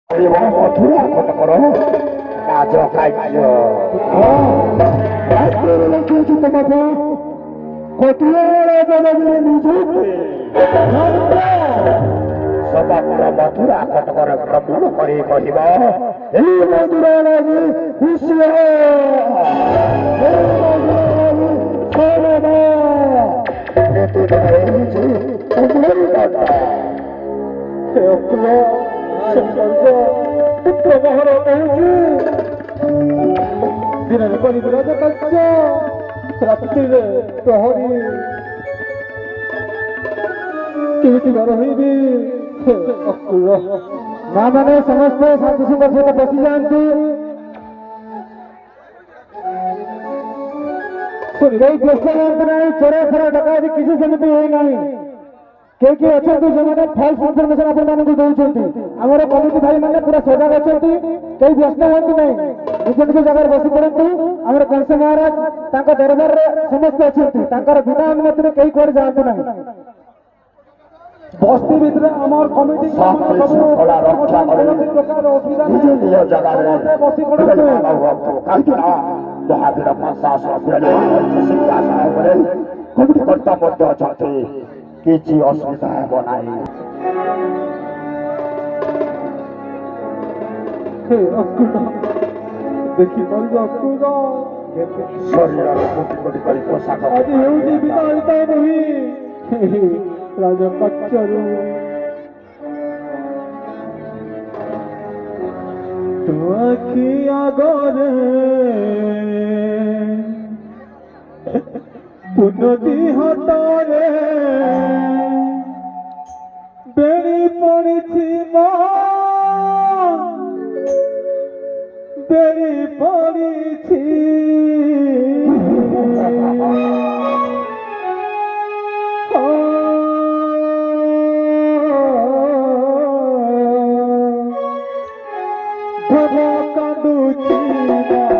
মথুরা কটকর রাজ কার্য তোমাকে কঠোর নিযুক্তি সমগ্র মথুরা কটকর ভ্রমণ করে কহিব এই মধুরা লাগি খুশি ପ୍ରବାହର କହୁଛି ଦିନରେ କରି ବିରୋଧ କାର୍ଯ୍ୟ ରାତ୍ରିରେ ପ୍ରହରୀ କେମିତି ରହିବି ଅକୁଳ ମା ମାନେ ସମସ୍ତେ ଶାଶୁଙ୍କ ସହିତ ବସିଯାଆନ୍ତି ଶୁଣିବେ ବ୍ୟସ୍ତ ହୁଅନ୍ତୁ ନାହିଁ ଚୋରା ଫେରା ଡକାୟତି କିଛି ସେମିତି ହୋଇନାହିଁ କିଏ କିଏ ଅଛନ୍ତି ସେମାନେ ଫଲ୍ସ ଇନଫର୍ମେସନ ଆପଣମାନଙ୍କୁ ଦଉଛନ୍ତି ଆମର କମିଟି ଭାଇ ମାନେ ପୁରା ସଜାଗ ଅଛନ୍ତି କେହି ବ୍ୟସ୍ତ ହୁଅନ୍ତୁ ନାହିଁ ନିଜ ନିଜ ଜାଗାରେ ବସି ପଡନ୍ତୁ ଆମର କଂସ ମହାରାଜ ତାଙ୍କ ଦରବାରରେ ସମସ୍ତେ ଅଛନ୍ତି ତାଙ୍କର ବିନା ଅନୁମତିରେ କେହି କୁଆଡେ ଯାଆନ୍ତୁ ନାହିଁ ବସ୍ତି ଭିତରେ ଆମର କମିଟି ରକ୍ଷା କରି ନିଜ ଜାଗାରେ ବସି ପଡନ୍ତୁ କାହିଁକି ନା ମହାବୀର ପ୍ରଶାସନ ସିଂହାସନ ଉପରେ କମିଟି କର୍ତ୍ତା ମଧ୍ୟ ଅଛନ୍ତି କିଛି ଅସୁବିଧା ହେବ ନାହିଁ ଦେଖିପାରିବ ଅକୁଳ ଶରୀରର କୋଟି କୋଟି କରି ପୋଷାକ ଆଜି ହେଉଛି ବିତାଡ଼ିତ ନୁହେଁ ରାଜପାକ୍ଷରୁ ତୋ ଆଖି ଆଗରେ ପୁନତି ହାତରେ ବେଣି ପଡ଼ିଛି ମା ବେଣି ପଡ଼ିଛି ଧନ କାନ୍ଦୁଛି